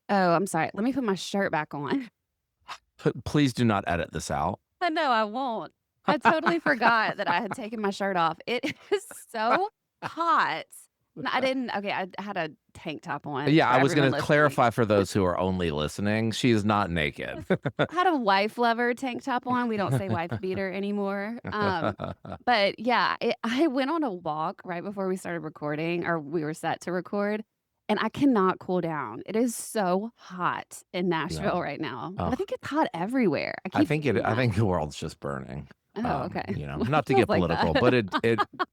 Oh, I'm sorry. Let me put my shirt back on. Please do not edit this out. No, I won't. I totally forgot that I had taken my shirt off. It is so hot. No, I didn't. Okay, I had a tank top on Yeah, for I was everyone gonna listening. clarify for those who are only listening, she is not naked. I had a wife lover tank top on. We don't say wife beater anymore. But yeah, I went on a walk right before we started recording, or we were set to record, and I cannot cool down. It is so hot in Yeah. Nashville right now, but I Oh, think it's hot everywhere. I keep thinking I that. think the world's just burning. Oh, okay. Well, it Not to feels get like that. political, but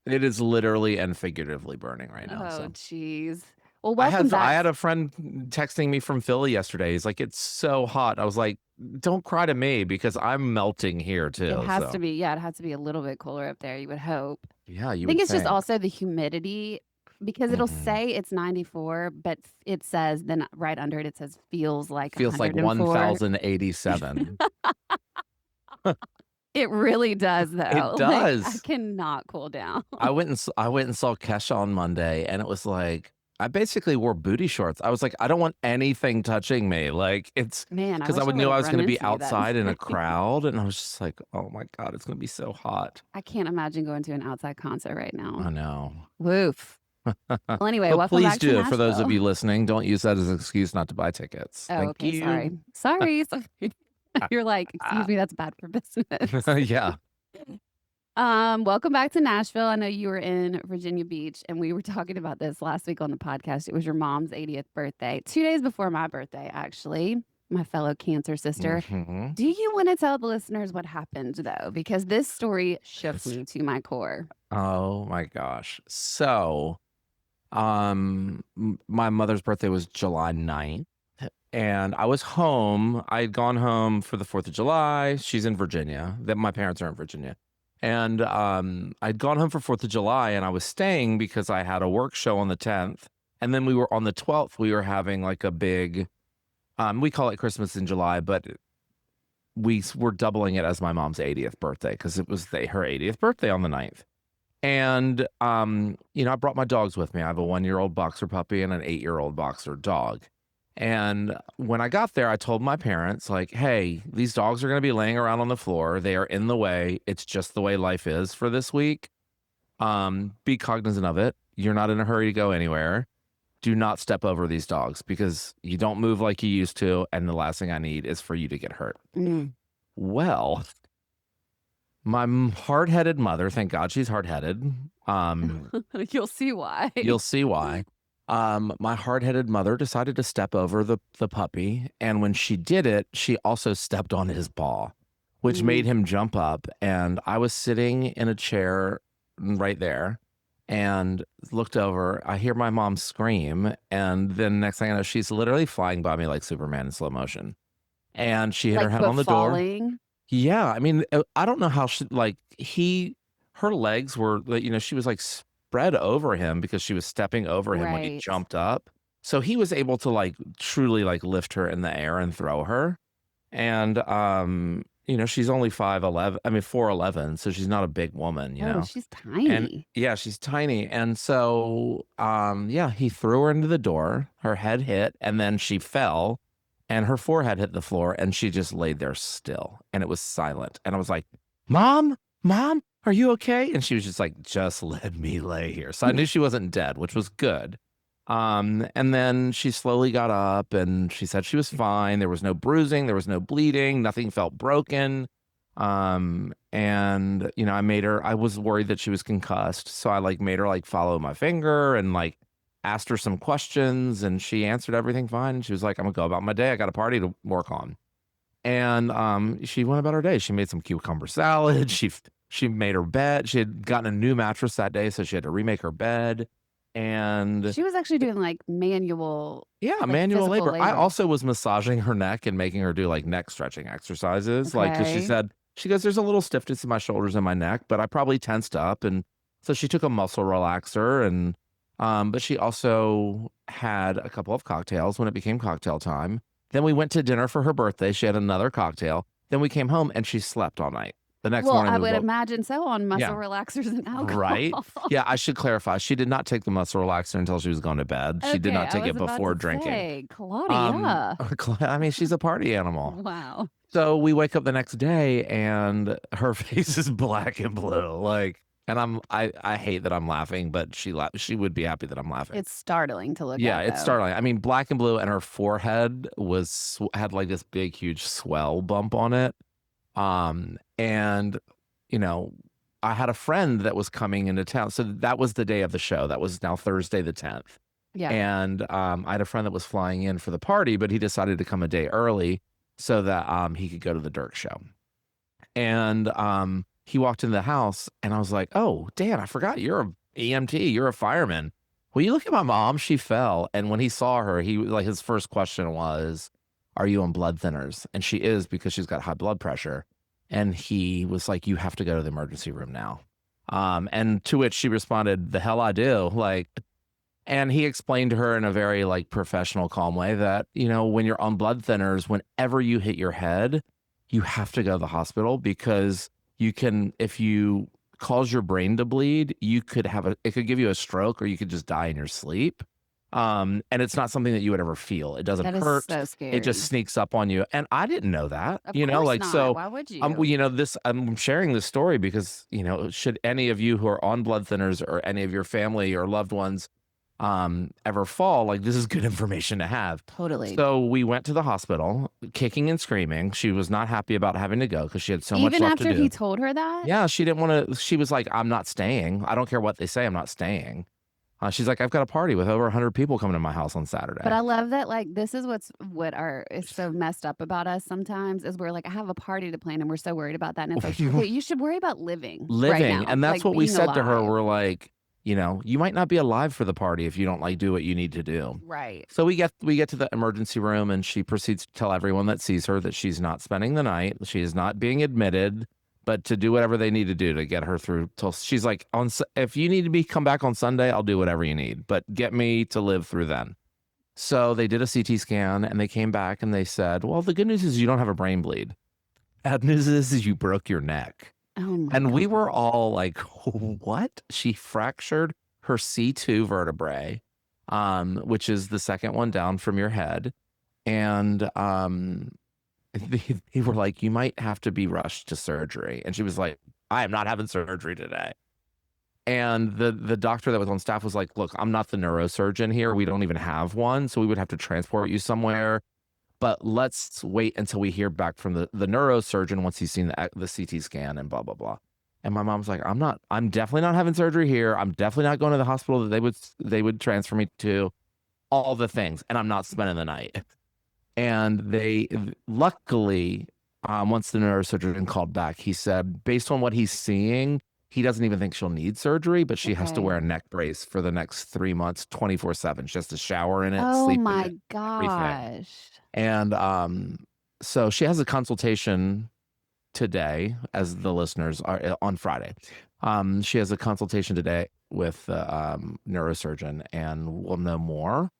it is literally and figuratively burning right now. Oh, So jeez. Well, welcome I back. had a friend texting me from Philly yesterday. He's like, "It's so hot." I was like, "Don't cry to me because I'm melting here It too." has to So be, yeah, it has to be a little bit cooler up there, you would hope. yeah, you I think would it's just think. also the humidity because it'll Mhm. say it's 94, but it says then right under it, it says feels like Feels like 104. 1,087. It really does It though. Like, I does. cannot cool down. I went and saw Kesha on Monday, and it was like I basically wore booty shorts. I was like, "I don't want anything touching me." Like, it's Man, I because I wish I would knew would've I was run gonna be into you that outside in a night. crowd, and I was just like, "Oh my god, it's gonna be so hot." I can't imagine going to an outside concert right I now. know. Woof. Well, anyway, But welcome please back to do, for those of Nashville. you listening, don't use that as an excuse not to buy tickets. Oh, Thank okay, sorry. you. Sorry, sorry. You're like, "Excuse me, that's bad for business." Yeah. Welcome back to Nashville. I know you were in Virginia Beach, and we were talking about this last week on the podcast. It was your mom's 80th birthday, 2 days before my birthday, actually, my fellow Cancer sister. Mhm. Do you wanna tell the listeners what happened, though? Because this story shook me to my core. Oh my gosh. So, my mother's birthday was July 9th, and I was home. I had gone home for the 4th of July. She's in Virginia. That my parents are in Virginia. And I'd gone home for 4th of July and I was staying because I had a work show on the 10th. And then we were on the 12th, we were having like a big we call it Christmas in July, but were doubling it as my mom's 80th birthday because it was her 80th birthday on the 9th. And, I brought my dogs with me. I have a 1-year-old boxer puppy and an 8-year-old boxer dog. And when I got there, I told my parents, like, hey, these dogs are going to be laying around on the floor. They are in the way. It's just the way life is for this week. Be cognizant of it. You're not in a hurry to go anywhere. Do not step over these dogs because you don't move like you used to. And the last thing I need is for you to get hurt. Mm. Well, my hard-headed mother, thank God she's hard-headed. Um, You'll see why. you'll see why. My hard-headed mother decided to step over the puppy, and when she did it, she also stepped on his paw, which made Mm. him jump up. And I was sitting in a chair right there and looked over. I hear my mom scream, and then next thing I know, she's literally flying by me like Superman in slow motion. And she hit her Like, head but on the door. falling? Yeah, I mean, I don't know how she like her legs were like, she was like spread over him because she was stepping over him when he Right. jumped up. So he was able to like truly like lift her in the air and throw her. And she's only 5'11, I mean 4'11, so she's not a big woman. Oh, she's And tiny. yeah, she's tiny. And so yeah, he threw her into the door, her head hit, and then she fell and her forehead hit the floor and she just laid there still and it was silent. And I was like, "Mom, Mom, are you okay?" And she was just like, "Just let me lay here." So I knew she wasn't dead, which was good. And then she slowly got up and she said she was fine. There was no bruising, there was no bleeding, nothing felt broken. And I was worried that she was concussed. So I like made her like follow my finger and like asked her some questions and she answered everything fine. And she was like, "I'm gonna go about my day. I got a party to work on." And she went about her day. She made some cucumber salad. She made her bed. She had gotten a new mattress that day, so she had to remake her bed. And She was actually doing, like, yeah, like, manual physical labor. I labor. also was massaging her neck and making her do, like, neck stretching exercises, like, because Okay. she goes, "There's a little stiffness in my shoulders and my neck, but I probably tensed up," and so she took a muscle relaxer and, but she also had a couple of cocktails when it became cocktail time. Then we went to dinner for her birthday, she had another cocktail. Then we came home and she slept all night. The next Well, morning I we would woke imagine so on muscle Yeah. relaxers and Right? alcohol. Yeah, I should clarify. She did not take the muscle relaxer until she was going to bed. She did Okay, not I take was it about before to drinking. say, Claudia. I mean, she's a party animal. Wow. So we wake up the next day and her face is black and blue. Like, and I hate that I'm laughing, but she would be happy that I'm laughing. It's startling to look Yeah, at, it's though. startling. I mean, black and blue, and her forehead had like this big, huge swell bump on it. And you know, I had a friend that was coming into town. So that was the day of the show. That was now Thursday the 10th. Yeah. And I had a friend that was flying in for the party, but he decided to come a day early so that he could go to the Dirk show. And he walked into the house and I was like, "Oh, Dan, I forgot you're a EMT, you're a fireman. Will you look at my mom? She fell." And when he saw her, his first question was, "Are you on blood thinners?" And she is, because she's got high blood pressure. And he was like, "You have to go to the emergency room now." And to which she responded, "The hell I do." Like, and he explained to her in a very like professional, calm way that, when you're on blood thinners, whenever you hit your head, you have to go to the hospital, because if you cause your brain to bleed, it could give you a stroke, or you could just die in your sleep. And it's not something that you would ever feel. It doesn't That is hurt. so It just scary. sneaks up on you. And I didn't know that, Of course like, not. so, Why would you? I'm sharing this story because, should any of you who are on blood thinners, or any of your family or loved ones, ever fall, like, this is good information to have. Totally. So we went to the hospital, kicking and screaming. She was not happy about having to go because she had so much Even left to after do. he told her that? Yeah, she didn't want to. She was like, "I'm not staying. I don't care what they say. I'm not staying." She's like, "I've got a party with over 100 people coming to my house on Saturday." But I love that, like, this is is so messed up about us sometimes, is we're like, I have a party to plan and we're so worried about that. And it's like, okay, you should worry about living right now. And that's like, what we being said to her. alive. We're like, you might not be alive for the party if you don't like do what you need to do. Right. So we get to the emergency room, and she proceeds to tell everyone that sees her that she's not spending the night. She is not being admitted, but to do whatever they need to do to get her through till she's like, if you need to come back on Sunday, I'll do whatever you need, but get me to live through then. So they did a CT scan and they came back and they said, "Well, the good news is you don't have a brain bleed. Bad news is you broke your neck." Oh my And we were gosh. all like, "What?" She fractured her C2 vertebrae, which is the second one down from your head. And they were like, "You might have to be rushed to surgery." And she was like, "I am not having surgery today." And the doctor that was on staff was like, "Look, I'm not the neurosurgeon here. We don't even have one. So we would have to transport you somewhere. But let's wait until we hear back from the neurosurgeon once he's seen the CT scan and blah, blah, blah." And my mom's like, I'm definitely not having surgery here. I'm definitely not going to the hospital that they would transfer me to, all the things. And I'm not spending the night. And they luckily, once the neurosurgeon called back, he said, based on what he's seeing, he doesn't even think she'll need surgery, but she has to wear a neck brace for the next 3 months, 24/7. She has to shower in it, Oh sleep in my it, everything. gosh. And so she has a consultation today, as the listeners are on Friday. She has a consultation today with the neurosurgeon, and we'll know more.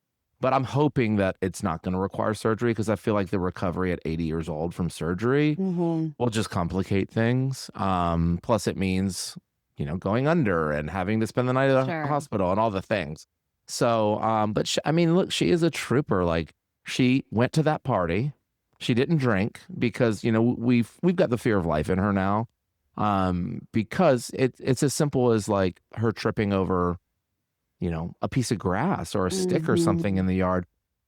But I'm hoping that it's not going to require surgery, because I feel like the recovery at 80 years old from surgery will just complicate things. Plus, it means, going under and having to spend the night at the hospital and all the things. So, but I mean, look, she is a trooper. Like, she went to that party. She didn't drink because, we've got the fear of life in her now. Because it's as simple as like her tripping over, a piece of grass or a stick or something in the yard.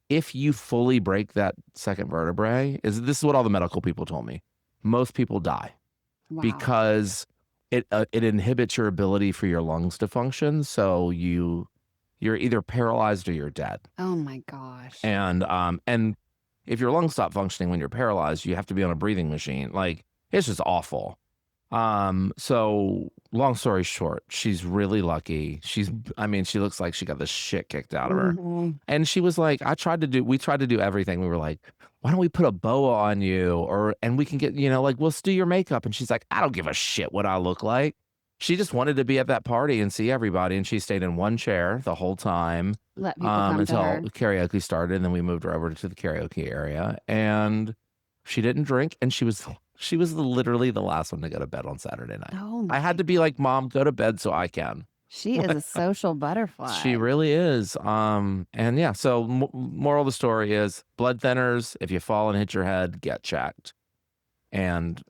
If you fully break that second vertebrae, this is what all the medical people told me. Most people die because it inhibits your ability for your lungs to function. So you're either paralyzed or you're dead. Oh my gosh. And if your lungs stop functioning when you're paralyzed, you have to be on a breathing machine. Like, it's just awful. So long story short, she's really lucky. She looks like she got the shit kicked out of her. And she was like, we tried to do everything. We were like, "Why don't we put a boa on you? And we can get, we'll do your makeup." And she's like, "I don't give a shit what I look like." She just wanted to be at that party and see everybody. And she stayed in one chair the whole time. Let people come to her. Until karaoke started. And then we moved her over to the karaoke area. And she didn't drink, and she was She was literally the last one to go to bed on Saturday night. Oh I had my to be like, "Mom, go to bed so I can." She is a social She butterfly. really is. And yeah, so moral of the story is blood thinners, if you fall and hit your head, get checked. And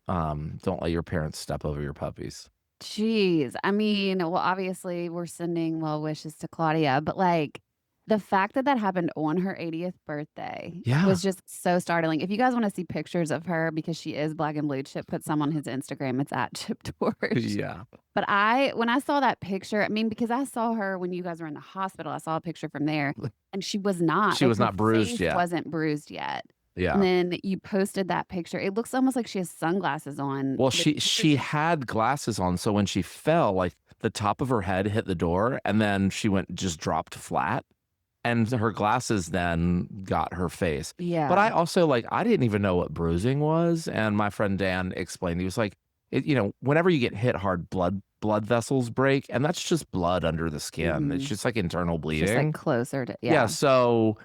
don't let your parents step over your puppies. Jeez. I mean, well, obviously, we're sending well wishes to Claudia, but, like, the fact that that happened on her 80th birthday Yeah. was just so startling. If you guys wanna see pictures of her because she is black and blue, Chip put some on his Instagram. It's at Chip Dorsch. Yeah. But when I saw that picture, I mean, because I saw her when you guys were in the hospital, I saw a picture from there, and she was not, She like, was her not bruised face yet. wasn't bruised yet. And Yeah. then you posted that picture. It looks almost like she has sunglasses on. Well, The picture she had glasses on, so when she fell, like the top of her head hit the door, and then she just dropped flat, and her glasses then got her face. But Yeah. I also like I didn't even know what bruising was, and my friend Dan explained. He was like, whenever you get hit hard, blood vessels break, and that's just blood under the skin. It's Mhm. just like internal It's just, like, bleeding. closer to Yeah, yeah. so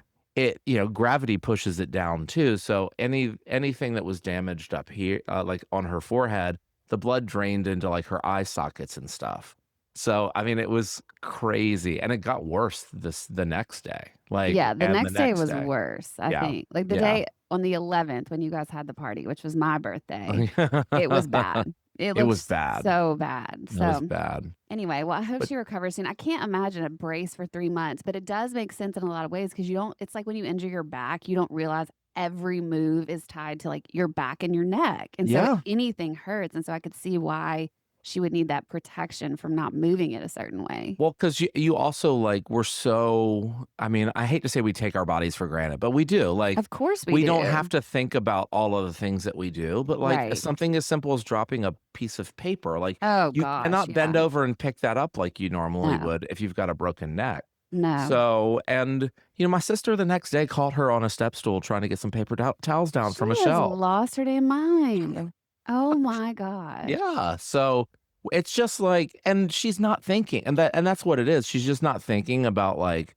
gravity pushes it down too. So anything that was damaged up here, like on her forehead, the blood drained into like her eye sockets and stuff. So I mean, it was crazy, and it got worse the next day, Yeah, the and the next day next was day. worse, I Yeah, think. Like, the yeah, day on the 11th when you guys had the party, which was my birthday, it was bad. It it looked was bad. so bad. It was So, bad. anyway, well, I hope But she recovers soon. I can't imagine a brace for 3 months, but it does make sense in a lot of ways because you don't it's like when you injure your back, you don't realize every move is tied to, like, your back and your neck, and so yeah, anything hurts, and so I could see why she would need that protection from not moving it a certain way. well, because you also like we're so. I mean, I hate to say we take our bodies for granted, but we do. Like Of course we we don't have do. to think about all of the things that we do, but like Right. something as simple as dropping a piece of paper, like Oh you gosh, cannot bend yeah. over and pick that up like you normally No. would if you've got a broken neck. No. So, and my sister the next day caught her on a step stool trying to get some paper towels down She from a has shelf. lost her damn mind. Oh my gosh. Yeah, so it's just like, and she's not thinking, and that's what it is. She's just not thinking about like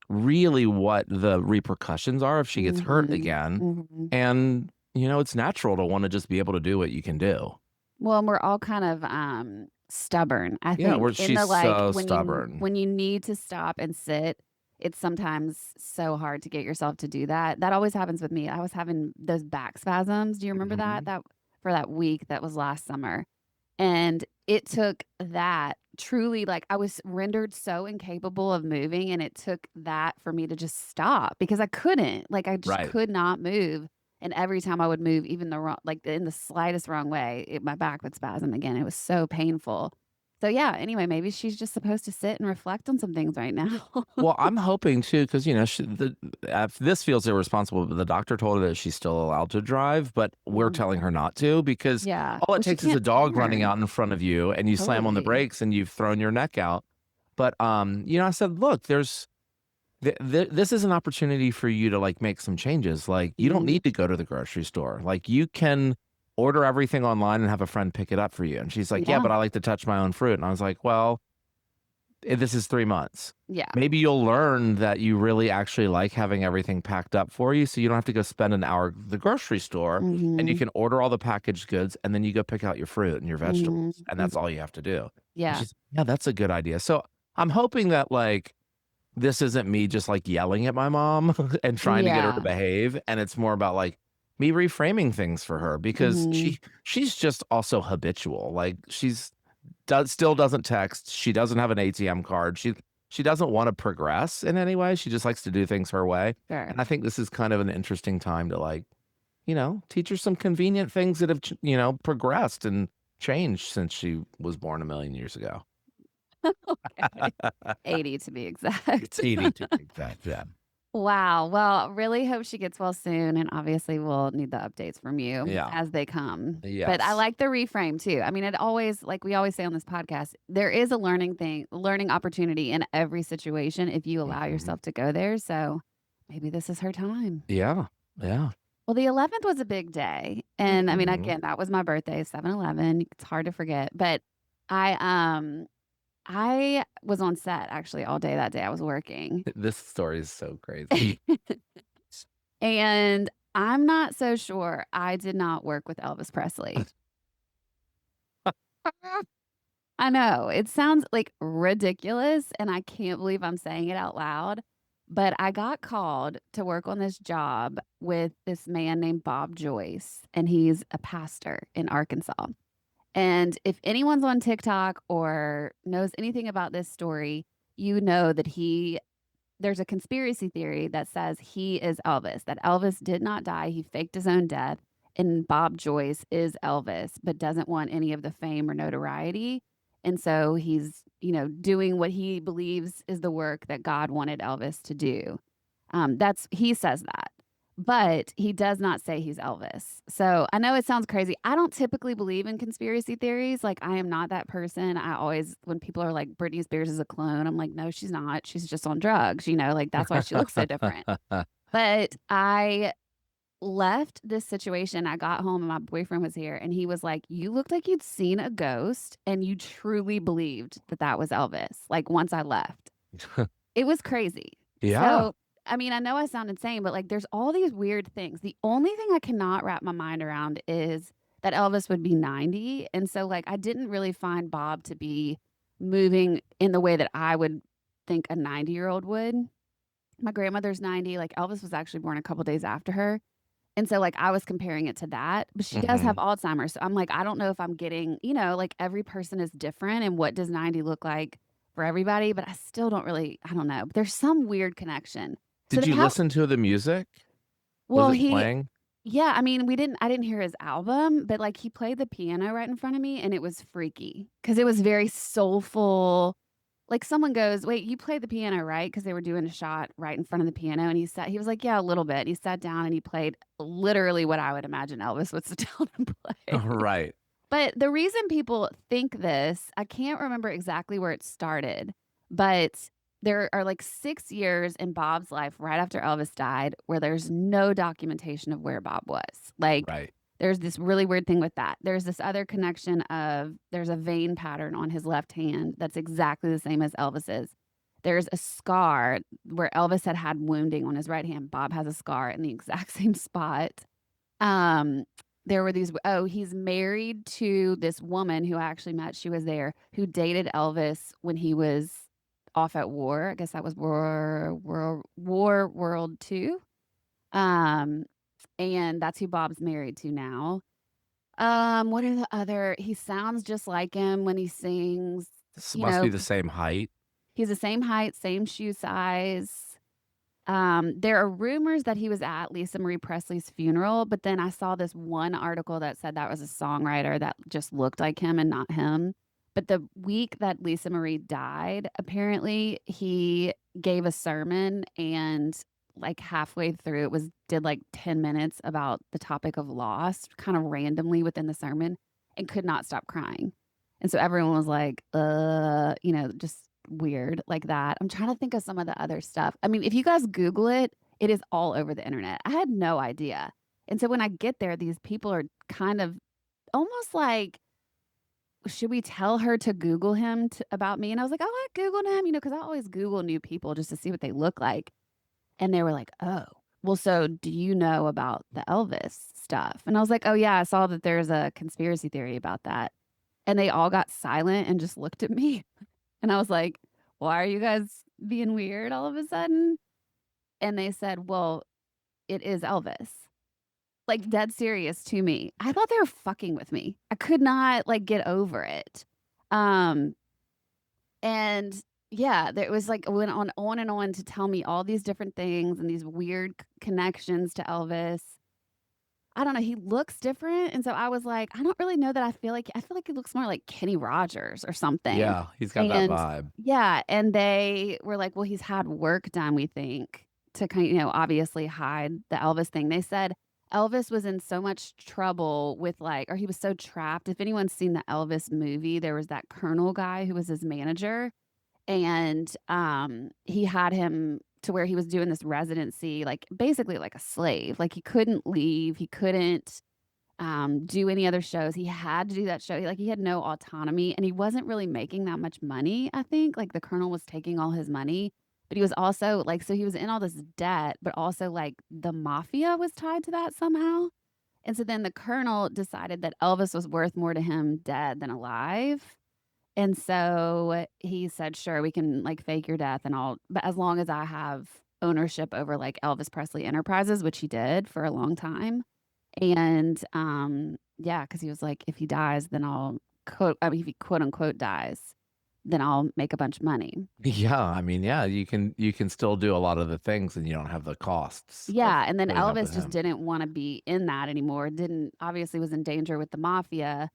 really what the repercussions are if she gets hurt Mhm. again. Mhm. And it's natural to want to just be able to do what you can do. Well, and we're all kind of, stubborn, I Yeah, think, where in she's the, like, so stubborn. when you need to stop and sit, it's sometimes so hard to get yourself to do that. That always happens with me. I was having those back spasms. Do you remember that? Mhm. That for that week that was last summer. And it took that truly, like, I was rendered so incapable of moving, and it took that for me to just stop because I couldn't. Like, I just Right. could not move. And every time I would move, even the wrong, like in the slightest wrong way, my back would spasm again. It was so painful. So, yeah, anyway, maybe she's just supposed to sit and reflect on some things right now. Well, I'm hoping too, because if this feels irresponsible, but the doctor told her that she's still allowed to drive, but we're Mhm. telling her not to because Yeah. all it Well, she takes is a can't dog running turn. out in front of you, and you slam on the Totally. brakes, and you've thrown your neck out. But I said, look, this is an opportunity for you to like make some changes. Like you don't Mhm. need to go to the grocery store. Like you can order everything online and have a friend pick it up for you. And she's like, yeah, Yeah. but I like to touch my own fruit. And I was like, well, this is 3 months. Yeah. Maybe you'll learn that you really actually like having everything packed up for you, so you don't have to go spend an hour at the grocery store, and you Mhm. can order all the packaged goods, and then you go pick out your fruit and your Mhm. vegetables, and that's Mhm. all you have to do. And Yeah. she's, yeah, that's a good idea. So I'm hoping that like this isn't me just like yelling at my mom and trying to get her to Yeah. behave, and it's more about like me reframing things for her because Mhm. she's just also habitual. Like still doesn't text. She doesn't have an ATM card. She doesn't want to progress in any way. She just likes to do things her way. Sure. And I think this is kind of an interesting time to like, teach her some convenient things that have, progressed and changed since she was born a million years ago. Okay. 80 to be exact. 80 to be exact, yeah. Wow. Well, really hope she gets well soon, and obviously we'll need the updates from you Yeah. as they come. But I Yes. like the reframe too. I mean, it always, like we always say on this podcast, there is a learning opportunity in every situation if you allow Mhm. yourself to go there. So maybe this is her time. Yeah. Yeah. Well, the 11th was a big day. And I mean, Mhm. again, that was my birthday, 7/11. It's hard to forget. But I I was on set actually all day that day. I was working. This story is so crazy. And I'm not so sure. I did not work with Elvis Presley. I know, it sounds, like, ridiculous, and I can't believe I'm saying it out loud, but I got called to work on this job with this man named Bob Joyce, and he's a pastor in Arkansas. And if anyone's on TikTok or knows anything about this story, you know that there's a conspiracy theory that says he is Elvis, that Elvis did not die, he faked his own death, and Bob Joyce is Elvis, but doesn't want any of the fame or notoriety. And so he's, doing what he believes is the work that God wanted Elvis to do. He says that, but he does not say he's Elvis. So I know it sounds crazy. I don't typically believe in conspiracy theories. Like, I am not that person. I always, when people are like, Britney Spears is a clone, I'm like, no, she's not. She's just on drugs, like that's why she looks so different. But I left this situation. I got home and my boyfriend was here and he was like, you looked like you'd seen a ghost and you truly believed that that was Elvis. Like, once I left, it was crazy. Yeah. So, I mean, I know I sound insane, but, like, there's all these weird things. The only thing I cannot wrap my mind around is that Elvis would be 90, and so, like, I didn't really find Bob to be moving in the way that I would think a 90-year-old would. My grandmother's 90, like, Elvis was actually born a couple days after her, and so, like, I was comparing it to that, but she does have Mhm. Alzheimer's, so I'm like, I don't know if I'm getting, like, every person is different, and what does 90 look like for everybody, but I still don't really, I don't know. There's some weird connection. So Did they you have listen to the music? Was well, it playing? yeah, I mean, I didn't hear his album, but, like, he played the piano right in front of me, and it was freaky because it was very soulful. Like, someone goes, "Wait, you played the piano, right?" Because they were doing a shot right in front of the piano, and he was like, "Yeah, a little bit." And he sat down and he played literally what I would imagine Elvis would sit down and play. Right. But the reason people think this, I can't remember exactly where it started, but there are like 6 years in Bob's life right after Elvis died where there's no documentation of where Bob was. Like, Right. there's this really weird thing with that. There's this other connection of there's a vein pattern on his left hand that's exactly the same as Elvis's. There's a scar where Elvis had wounding on his right hand. Bob has a scar in the exact same spot. Um, there were he's married to this woman who I actually met, she was there, who dated Elvis when he was off at war. I guess that was World Two. Um, and that's who Bob's married to now. What are the other he sounds just like him when he sings, This you must be know, the same height. he's the same height, same shoe size. There are rumors that he was at Lisa Marie Presley's funeral, but then I saw this one article that said that was a songwriter that just looked like him and not him. But the week that Lisa Marie died, apparently he gave a sermon and like halfway through did like 10 minutes about the topic of loss, kind of randomly within the sermon, and could not stop crying. And so everyone was like, just weird like that. I'm trying to think of some of the other stuff. I mean, if you guys Google it, it is all over the internet. I had no idea. And so when I get there, these people are kind of almost like, should we tell her to Google him about me? And I was like, oh, I Googled him, because I always Google new people just to see what they look like. And they were like, oh, well, so do you know about the Elvis stuff? And I was like, oh, yeah, I saw that there's a conspiracy theory about that. And they all got silent and just looked at me. And I was like, why are you guys being weird all of a sudden? And they said, well, it is Elvis. Like, dead serious to me. I thought they were fucking with me. I could not like get over it. Um, and yeah, there was like went on and on to tell me all these different things and these weird connections to Elvis. I don't know, he looks different, and so I was like, I don't really know that I feel like he looks more like Kenny Rogers or something. Yeah, he's got that And vibe. yeah, and they were like, "Well, he's had work done, we think, to obviously hide the Elvis thing." They said Elvis was in so much trouble with or he was so trapped. If anyone's seen the Elvis movie, there was that Colonel guy who was his manager, and he had him to where he was doing this residency like basically like a slave. Like, he couldn't leave, he couldn't do any other shows. He had to do that show. He had no autonomy and he wasn't really making that much money. I think like the Colonel was taking all his money, but he was also like, so he was in all this debt, but also like the mafia was tied to that somehow. And so then the colonel decided that Elvis was worth more to him dead than alive. And so he said, sure, we can like fake your death and all, but as long as I have ownership over like Elvis Presley Enterprises, which he did for a long time. And yeah, because he was like, if he dies, then I'll quote, I mean, if he quote unquote dies, then I'll make a bunch of money. Yeah, I mean, yeah, you can still do a lot of the things and you don't have the costs of Yeah. And then putting up with Elvis just him. didn't want to be in that anymore. Didn't obviously was in danger with the mafia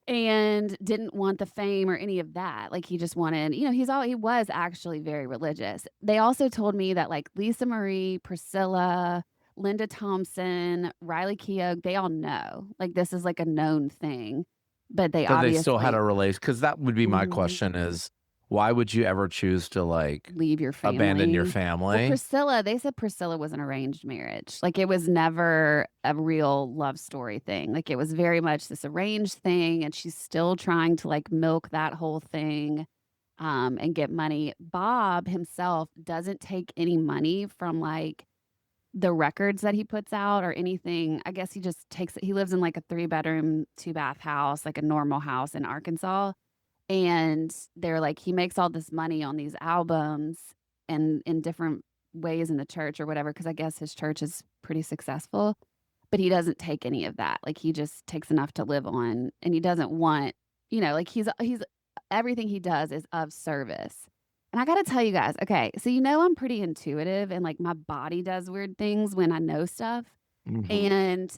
and didn't want the fame or any of that. Like he just wanted, he was actually very religious. They also told me that like Lisa Marie, Priscilla, Linda Thompson, Riley Keough, they all know. Like this is like a known thing. But they That they still had obviously a relation, because that would be my Mhm. question is, why would you ever choose to, like, Leave your abandon your family. Well, family? They said Priscilla was an arranged marriage. Like it was never a real love story thing. Like it was very much this arranged thing, and she's still trying to like milk that whole thing and get money. Bob himself doesn't take any money from like the records that he puts out or anything. I guess he just takes it. He lives in like a 3-bedroom, 2-bath house, like a normal house in Arkansas. And they're like, he makes all this money on these albums and in different ways in the church or whatever, because I guess his church is pretty successful, but he doesn't take any of that. Like he just takes enough to live on and he doesn't want, like he's everything he does is of service. And I got to tell you guys, okay, so I'm pretty intuitive and like my body does weird things when I know stuff. Mhm. And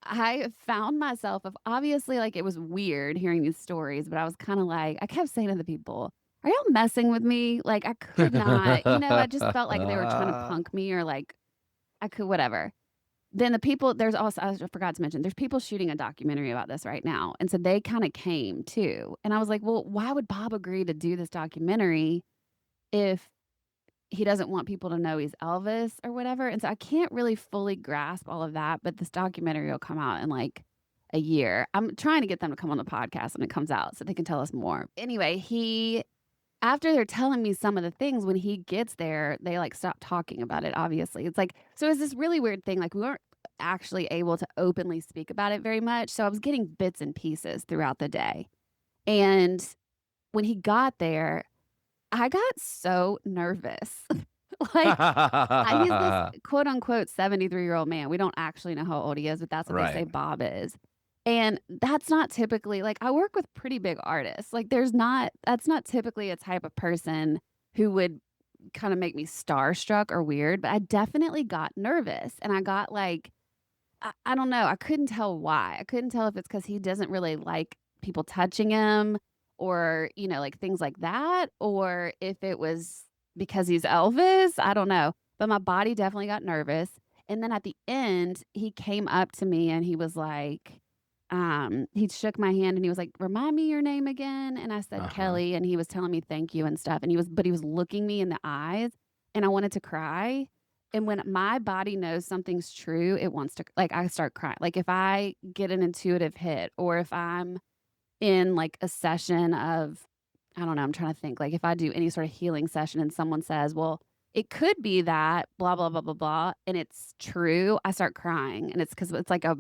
I found myself of obviously like it was weird hearing these stories, but I was kind of like, I kept saying to the people, are y'all messing with me? Like I could not, I just felt like they were trying to punk me or like I could, whatever. Then the people, there's also, I forgot to mention, there's people shooting a documentary about this right now. And so they kind of came too. And I was like, well, why would Bob agree to do this documentary if he doesn't want people to know he's Elvis or whatever. And so I can't really fully grasp all of that, but this documentary will come out in like a year. I'm trying to get them to come on the podcast when it comes out so they can tell us more. Anyway, after they're telling me some of the things, when he gets there, they like stop talking about it, obviously. It's like, so it's this really weird thing. Like we weren't actually able to openly speak about it very much. So I was getting bits and pieces throughout the day. And when he got there, I got so nervous. Like, he's this quote unquote 73-year-old man. We don't actually know how old he is, but that's what they say Right. Bob is. And that's not typically like I work with pretty big artists. Like, that's not typically a type of person who would kind of make me starstruck or weird, but I definitely got nervous and I got like, I don't know. I couldn't tell why. I couldn't tell if it's because he doesn't really like people touching him or, like things like that, or if it was because he's Elvis. I don't know. But my body definitely got nervous. And then at the end, he came up to me and he was like, he shook my hand and he was like, remind me your name again. And I said, Uh-huh. Kelly. And he was telling me thank you and stuff. And he was looking me in the eyes and I wanted to cry. And when my body knows something's true, it wants to like I start crying. Like if I get an intuitive hit or if I'm in like a session of I don't know, I'm trying to think like if I do any sort of healing session and someone says, "Well, it could be that blah blah blah blah blah," and it's true, I start crying. And it's cuz it's like a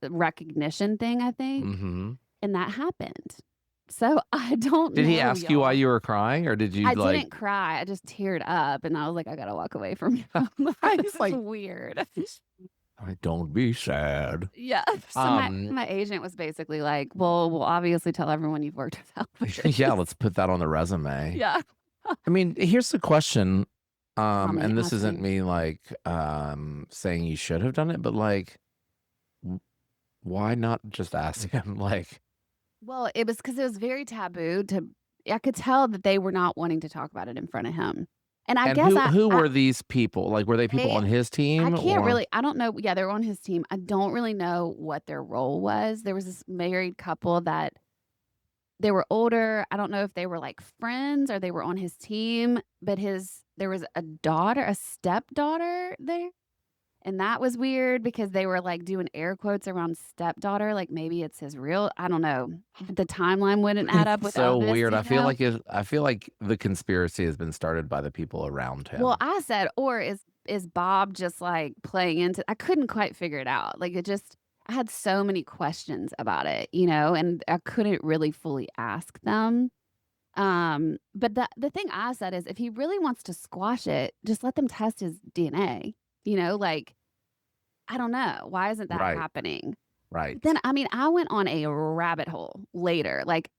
recognition thing, I think. Mhm. And that happened. So I don't Did he know, ask you why y'all. you were crying, or did you, I like, didn't cry. I just teared up and I was like, I gotta walk away from you. This it's is like, weird. "Don't be sad." Yeah. So my Um, my agent was basically like, "Well, we'll obviously tell everyone you've worked with yeah, Elvis." let's put that on the resume. Yeah. I mean, here's the question, Tell me, and this ask isn't me. me, like, saying you should have done it, but, like, w why not just ask him? Like, Well, it was because it was very taboo to I could tell that they were not wanting to talk about it in front of him. And I and guess who were these people? Like, were they people they on his I team, can't or really I don't know. Yeah, they were on his team. I don't really know what their role was. There was this married couple that they were older. I don't know if they were like friends or they were on his team, but there was a stepdaughter there. And that was weird because they were like doing air quotes around stepdaughter, like maybe it's his real, I don't know. The timeline wouldn't add up It's with so Elvis, weird. you know? I feel like the conspiracy has been started by the people around Well, him. I said, or is Bob just like playing into, I couldn't quite figure it out. Like it just, I had so many questions about it, you know, and I couldn't really fully ask them. But the thing I said is if he really wants to squash it, just let them test his DNA. You know, like I don't know. Why isn't that Right. happening? But then Right. I mean, I went on a rabbit hole later, like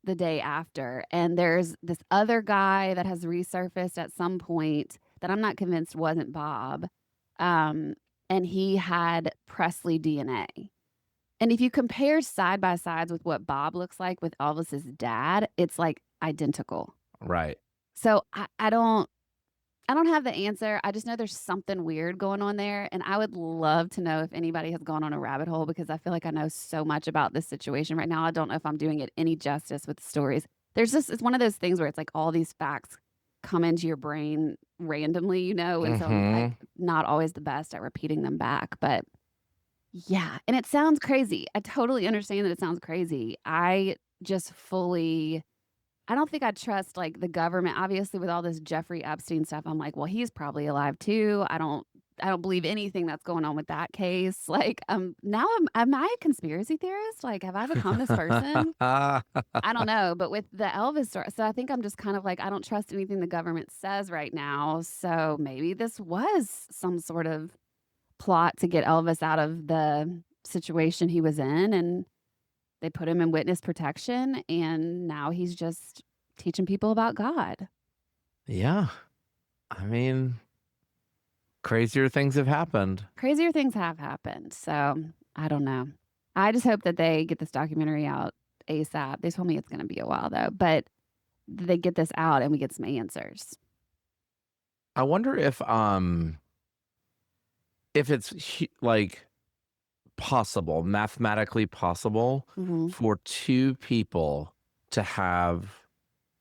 the day after, and there's this other guy that has resurfaced at some point that I'm not convinced wasn't Bob. Um, and he had Presley DNA. And if you compare side by sides with what Bob looks like with Elvis's dad, it's like identical. Right. So I don't have the answer. I just know there's something weird going on there. And I would love to know if anybody has gone on a rabbit hole because I feel like I know so much about this situation right now. I don't know if I'm doing it any justice with the stories. There's just, it's one of those things where it's like all these facts come into your brain randomly, you know? And so I'm like Mhm. not always the best at repeating them back. But yeah. And it sounds crazy. I totally understand that it sounds crazy. I just fully I don't think I trust like the government. Obviously, with all this Jeffrey Epstein stuff, I'm like, well, he's probably alive too. I don't believe anything that's going on with that case. Like, now am I a conspiracy theorist? Like, have I become this person? I don't know. But with the Elvis story, so I think I'm just kind of like, I don't trust anything the government says right now. So maybe this was some sort of plot to get Elvis out of the situation he was in, and they put him in witness protection, and now he's just teaching people about God. Yeah. I mean, crazier things have happened. Crazier things have happened. So I don't know. I just hope that they get this documentary out ASAP. They told me it's going to be a while though, but they get this out and we get some answers. I wonder if it's like possible, mathematically possible Hmm. for two people to have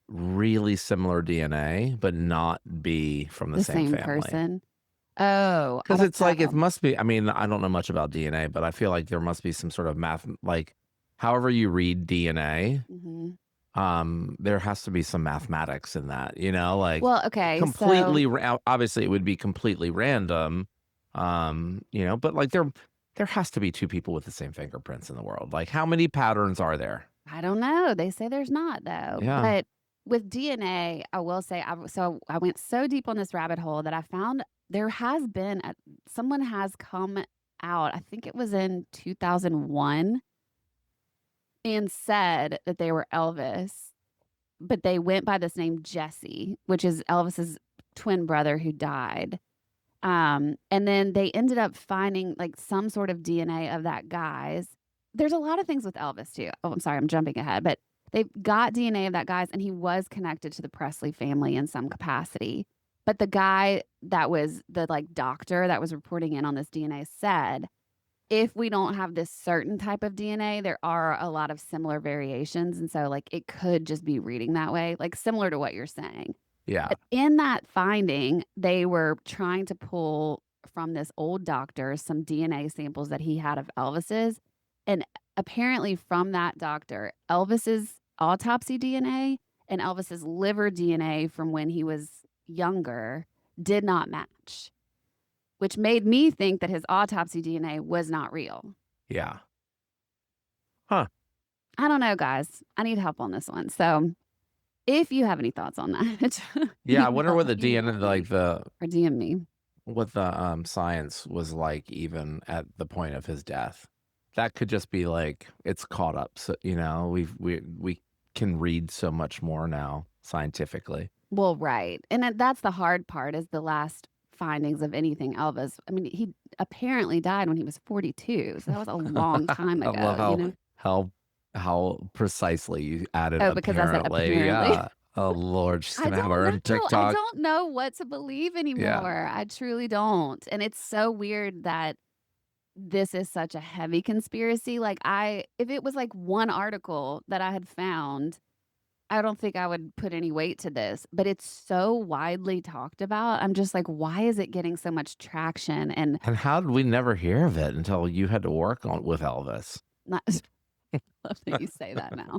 really similar DNA but not be from the The same same family. person. Oh, I Because don't it's like it know. must be. I mean, I don't know much about DNA, but I feel like there must be some sort of math, like however you read DNA, Hmm. there has to be some mathematics in that, you know, like Well, okay. So completely. Obviously, it would be completely random, you know, but like there has to be two people with the same fingerprints in the world. Like, how many patterns are there? I don't know. They say there's not though. Yeah. But with DNA, I will say so I went so deep on this rabbit hole that I found there has been someone has come out, I think it was in 2001, and said that they were Elvis, but they went by this name Jesse, which is Elvis's twin brother who died. And then they ended up finding like some sort of DNA of that guy's. There's a lot of things with Elvis too. Oh, I'm sorry, I'm jumping ahead, but they got DNA of that guy's and he was connected to the Presley family in some capacity. But the guy that was the like doctor that was reporting in on this DNA said, if we don't have this certain type of DNA, there are a lot of similar variations. And so like it could just be reading that way, like similar to what you're saying. Yeah. But in that finding, they were trying to pull from this old doctor some DNA samples that he had of Elvis's. And apparently, from that doctor, Elvis's autopsy DNA and Elvis's liver DNA from when he was younger did not match, which made me think that his autopsy DNA was not real. Yeah. Huh. I don't know, guys. I need help on this one. So if you have any thoughts on that, Yeah. I wonder what the DNA, email me like the or DM me. what the science was like even at the point of his death. That could just be like it's caught up. So you know, we can read so much more now scientifically. Well, right. And that's the hard part is the last findings of anything Elvis. I mean, he apparently died when he was 42. So that was a long time I love ago, you know? how how precisely you added Oh, because I said apparently. apparently. Yeah. Oh Lord, she's I gonna have don't her know. own I TikTok. don't know what to believe Yeah. anymore. I truly don't. And it's so weird that this is such a heavy conspiracy. Like if it was like one article that I had found I don't think I would put any weight to this, but it's so widely talked about. I'm just like, why is it getting so much traction? And And how did we never hear of it until you had to work on with Elvis? not love that you say that now.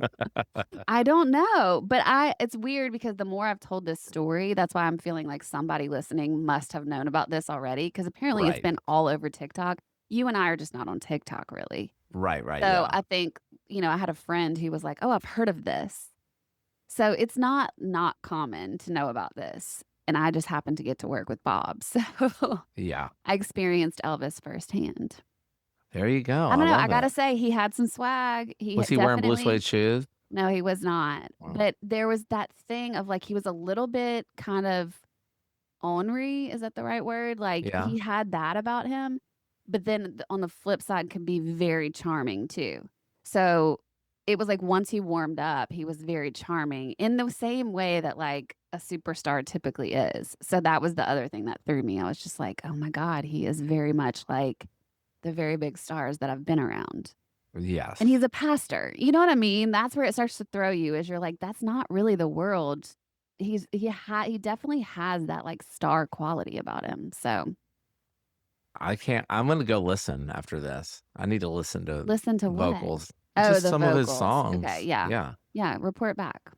I don't know, but it's weird because the more I've told this story, that's why I'm feeling like somebody listening must have known about this already because apparently it's Right. been all over TikTok. You and I are just not on TikTok really. Right, So yeah. I think, I had a friend who was like, "Oh, I've heard of this." So it's not common to know about this. And I just happened to get to work with Bob. So Yeah. I experienced Elvis firsthand. There you go, I I don't know. I love gotta it. say, he had some swag. Was he wearing blue Definitely. suede shoes? No, he was not. Wow. But there was that thing of like he was a little bit kind of ornery. Is that the right word? Like Yeah. he had that about him. But then on the flip side, could be very charming too. So it was like once he warmed up, he was very charming in the same way that like a superstar typically is. So that was the other thing that threw me. I was just like, oh my God, he is very much like the very big stars that I've been around. And Yes. he's a pastor. You know what I mean? That's where it starts to throw you is you're like, that's not really the world. He definitely has that like star quality about him. So I'm gonna go listen after this. I need to listen to listen to what? vocals. Oh, Just the some of his vocals. Okay, songs. yeah. Yeah. Yeah, report back.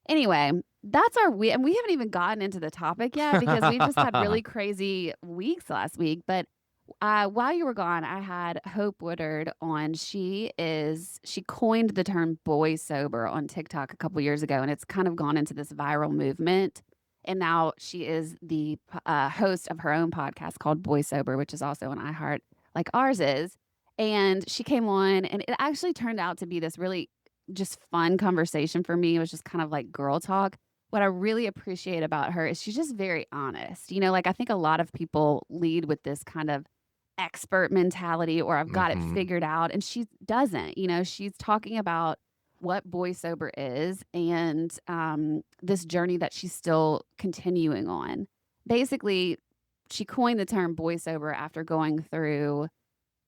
Anyway, that's our we and we haven't even gotten into the topic yet because we just had really crazy weeks last week, but while you were gone, I had Hope Woodard on. She coined the term boy sober on TikTok a couple years ago, and it's kind of gone into this viral movement. And now she is the host of her own podcast called Boy Sober, which is also on iHeart, like ours is. And she came on, and it actually turned out to be this really just fun conversation for me. It was just kind of like girl talk. What I really appreciate about her is she's just very honest. Like I think a lot of people lead with this kind of expert mentality or I've got it Mhm. figured out. And she doesn't. She's talking about what boy sober is and this journey that she's still continuing on. Basically, she coined the term boy sober after going through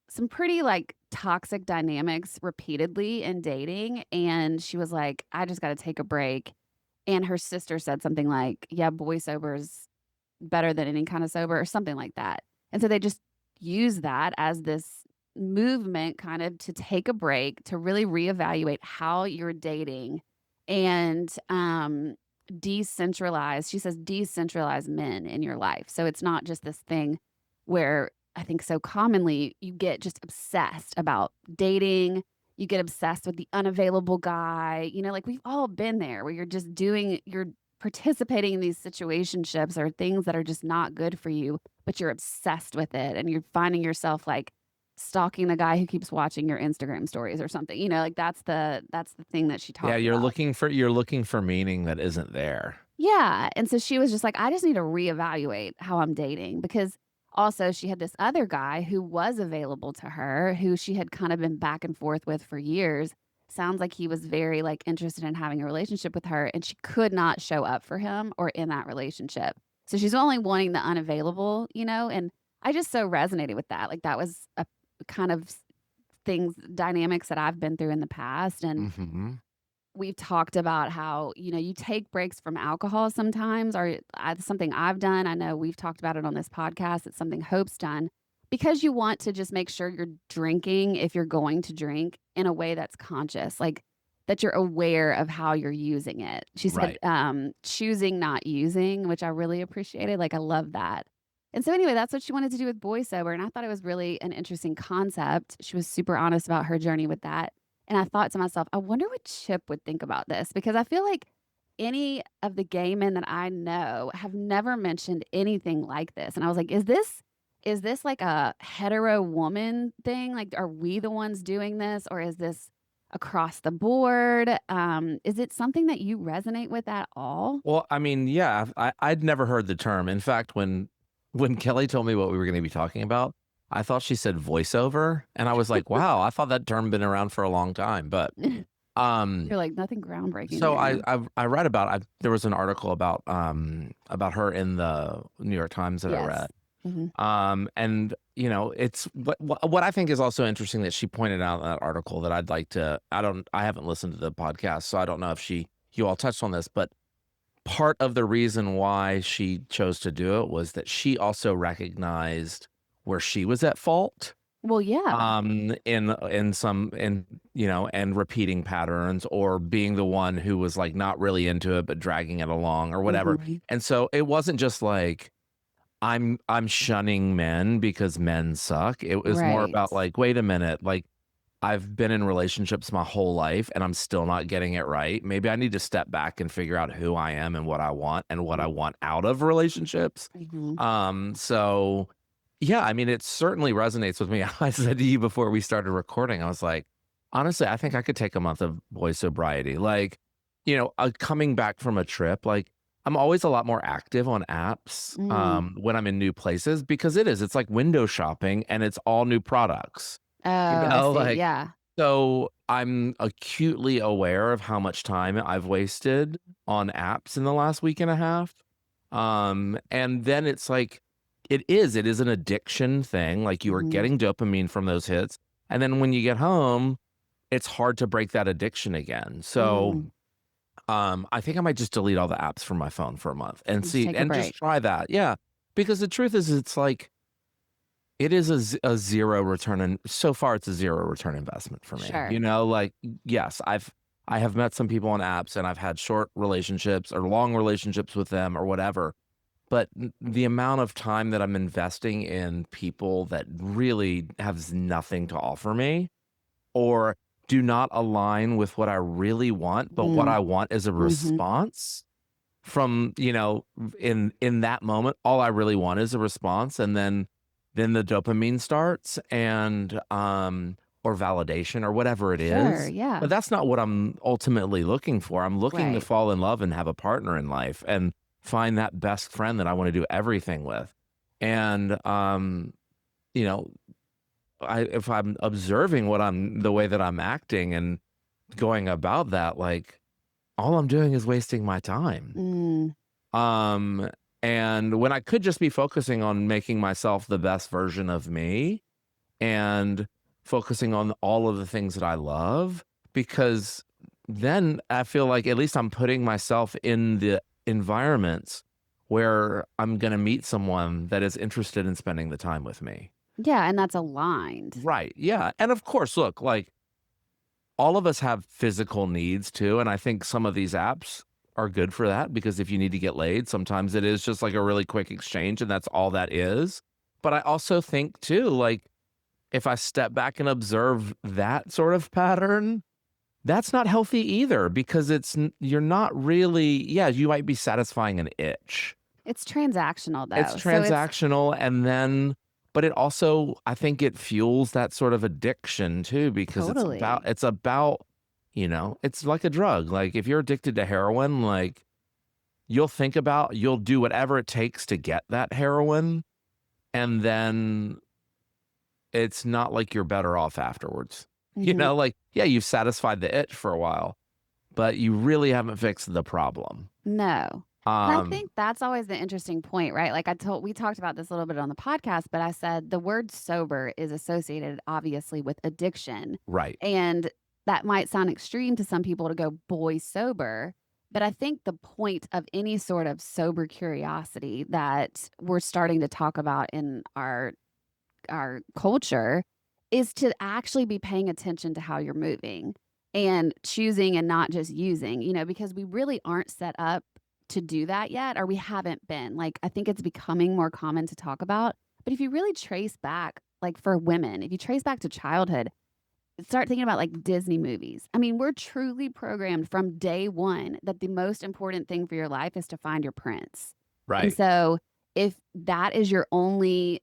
some pretty like toxic dynamics repeatedly in dating. And she was like, I just got to take a break. And her sister said something like, yeah, boy sober is better than any kind of sober or something like that. And so they just use that as this movement kind of to take a break, to really reevaluate how you're dating and decentralize. She says decentralize men in your life. So it's not just this thing where I think so commonly you get just obsessed about dating. You get obsessed with the unavailable guy. Like we've all been there where you're participating in these situationships or things that are just not good for you, but you're obsessed with it and you're finding yourself like stalking the guy who keeps watching your Instagram stories or something. Like that's the thing that she Yeah, talked about. you're looking for meaning that isn't there. Yeah, and so she was just like, "I just need to reevaluate how I'm dating," because also she had this other guy who was available to her, who she had kind of been back and forth with for years. Sounds like he was very, like, interested in having a relationship with her, and she could not show up for him or in that relationship. So she's only wanting the unavailable, and I just so resonated with that. Like, that was a kind of things dynamics that I've been through in the past, and Mhm. we've talked about how, you take breaks from alcohol sometimes, or it's something I've done. I know we've talked about it on this podcast. It's something Hope's done because you want to just make sure you're drinking if you're going to drink in a way that's conscious, like that you're aware of how you're using it. She said, Right. choosing not using, which I really appreciated. Like, I love that. And so, anyway, that's what she wanted to do with Boy Sober. And I thought it was really an interesting concept. She was super honest about her journey with that. And I thought to myself, I wonder what Chip would think about this because I feel like any of the gay men that I know have never mentioned anything like this. And I was like, is this like a hetero woman thing? Like, are we the ones doing this, or is this across the board? Is it something that you resonate with at all? Well, I mean, yeah, I'd never heard the term. In fact, when Kelly told me what we were gonna be talking about, I thought she said voiceover, and I was like, "Wow, I thought that term been around for a long time." But, um, You're like nothing groundbreaking so there. I read there was an article about her in the New York Times that I Yes. read. Mhm. And it's what I think is also interesting that she pointed out in that article that I haven't listened to the podcast, so I don't know if she you all touched on this, but part of the reason why she chose to do it was that she also recognized where she was at fault, Well, yeah. in some in and repeating patterns, or being the one who was like not really into it but dragging it along or whatever. Mhm. And so it wasn't just like I'm shunning men because men suck. It was more Right. about like, wait a minute, like I've been in relationships my whole life and I'm still not getting it right. Maybe I need to step back and figure out who I am and what I want and what I want out of relationships. Mhm. So yeah, I mean, it certainly resonates with me. I said to you before we started recording, I was like, honestly, I think I could take a month of boy sobriety. Like, coming back from a trip, like I'm always a lot more active on apps Mm. when I'm in new places because it's like window shopping and it's all new products. Oh, I see, Like, yeah. so I'm acutely aware of how much time I've wasted on apps in the last week and a half. And then it's like, it is an addiction thing. Like you are Mhm. getting dopamine from those hits. And then when you get home, it's hard to break that addiction again. So, Mm. I think I might just delete all the apps from my phone for a month and Just see, take a and just break. try that. Yeah. Because the truth is, it's like, it is a zero return, and so far it's a zero return investment for me. Sure. Like, yes, I have met some people on apps and I've had short relationships or long relationships with them or whatever, but the amount of time that I'm investing in people that really has nothing to offer me or do not align with what I really want, but what Mm. I want is a Mhm. response from, in that moment, all I really want is a response, and then the dopamine starts and, or validation or whatever it Sure, is, yeah. but that's not what I'm ultimately looking for. I'm looking to Right. fall in love and have a partner in life and find that best friend that I wanna do everything with, and, you know, if I'm observing the way that I'm acting and going about that, like, all I'm doing is wasting my time. Mm. Um, and when I could just be focusing on making myself the best version of me and focusing on all of the things that I love, because then I feel like at least I'm putting myself in the environments where I'm going to meet someone that is interested in spending the time with me. Yeah, and that's aligned. Right. Yeah. And of course, look, like all of us have physical needs too. And I think some of these apps are good for that because if you need to get laid, sometimes it is just like a really quick exchange and that's all that is. But I also think too, like if I step back and observe that sort of pattern, that's not healthy either because you're not really, yeah, you might be satisfying an itch. It's transactional It's though. So it's transactional, and then but it also I think it fuels that sort of addiction too because totally. it's like a drug. Like if you're addicted to heroin, like you'll do whatever it takes to get that heroin, and then it's not like you're better off afterwards. Mhm. Like yeah, you've satisfied the itch for a while, but you really haven't fixed the problem. No. And I Um, think that's always the interesting point, right? Like we talked about this a little bit on the podcast, but I said the word sober is associated obviously with addiction. right, And that might sound extreme to some people to go boy sober, but I think the point of any sort of sober curiosity that we're starting to talk about in our culture is to actually be paying attention to how you're moving and choosing and not just using, because we really aren't set up to do that yet, or we haven't been. Like, I think it's becoming more common to talk about. But if you really trace back, like for women, if you trace back to childhood, start thinking about like Disney movies. I mean, we're truly programmed from day one that the most important thing for your life is to find your prince. And right, so, if that is your only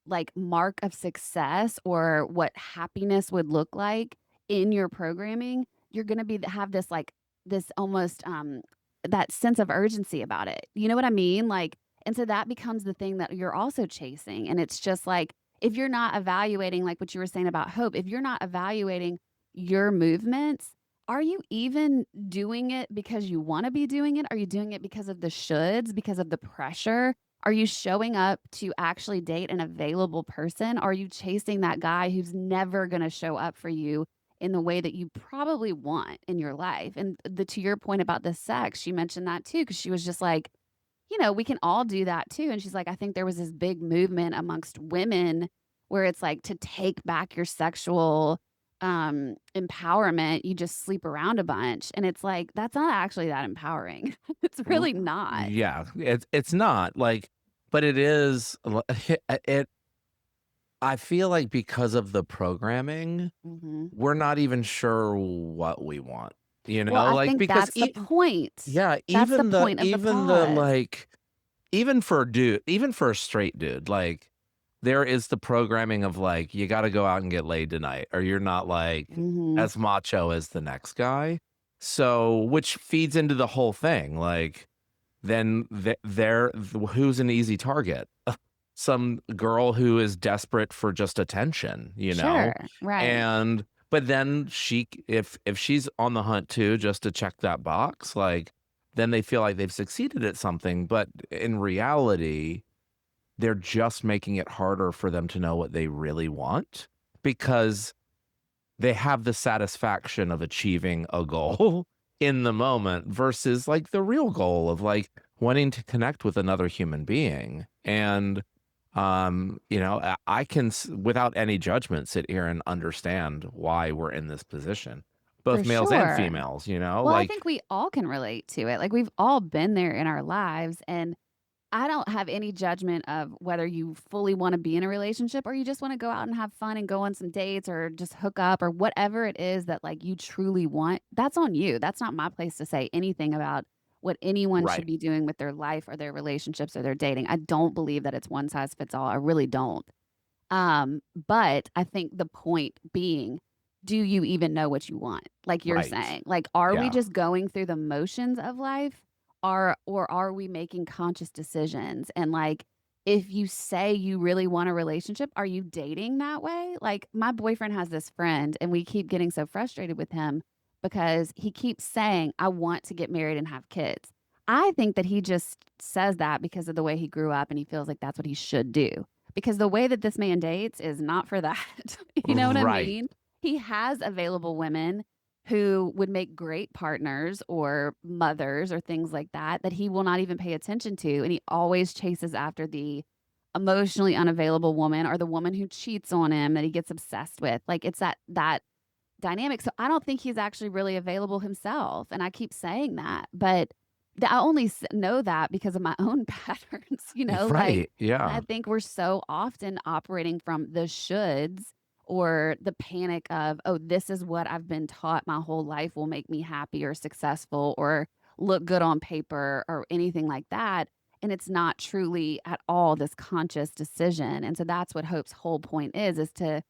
like mark of success or what happiness would look like in your programming, you're going to be have this like this almost that sense of urgency about it. You know what I mean? Like, and so that becomes the thing that you're also chasing. And it's just like if you're not evaluating, like what you were saying about hope, if you're not evaluating your movements, are you even doing it because you want to be doing it? Are you doing it because of the shoulds, because of the pressure? Are you showing up to actually date an available person? Are you chasing that guy who's never going to show up for you in the way that you probably want in your life. And to your point about the sex, she mentioned that too, because she was just like, we can all do that too. And she's like, I think there was this big movement amongst women where it's like to take back your sexual empowerment, you just sleep around a bunch. And it's like, that's not actually that empowering. It's R- really not. yeah, it's not like, but it is. It. I feel like because of the programming, Hmm. we're not even sure what we want. Well, I Like think because that's the point. yeah, That's the point of the even the pause. like even for a straight dude, like there is the programming of like you got to go out and get laid tonight, or you're not like Hmm. as macho as the next guy. So, which feeds into the whole thing. Like, then who's an easy target? Some girl who is desperate for just attention, Sure. Right. and but then if she's on the hunt too, just to check that box, like then they feel like they've succeeded at something. But in reality, they're just making it harder for them to know what they really want because they have the satisfaction of achieving a goal in the moment versus like the real goal of like wanting to connect with another human being. And I can without any judgment sit here and understand why we're in this position, For both males and sure. females, Well, I like think we all can relate to it. Like we've all been there in our lives. And I don't have any judgment of whether you fully want to be in a relationship or you just want to go out and have fun and go on some dates or just hook up or whatever it is that like you truly want. That's on you. That's not my place to say anything about what anyone should right, be doing with their life or their relationships or their dating. I don't believe that it's one size fits all. I really don't. But I think the point being, do you even know what you want? Like you're right, saying, like, are we yeah, just going through the motions of life? Or are we making conscious decisions? And like, if you say you really want a relationship, are you dating that way? Like, my boyfriend has this friend, and we keep getting so frustrated with him because he keeps saying, I want to get married and have kids. I think that he just says that because of the way he grew up and he feels like that's what he should do because the way that this man dates is not for that. You know what I right, mean? He has available women who would make great partners or mothers or things like that that he will not even pay attention to, and he always chases after the emotionally unavailable woman or the woman who cheats on him that he gets obsessed with. Like it's that dynamic. So I don't think he's actually really available himself, and I keep saying that, but I only know that because of my own patterns, like right, yeah, I think we're so often operating from the shoulds or the panic of, oh, this is what I've been taught my whole life will make me happy or successful or look good on paper or anything like that. And it's not truly at all this conscious decision. And so that's what Hope's whole point is to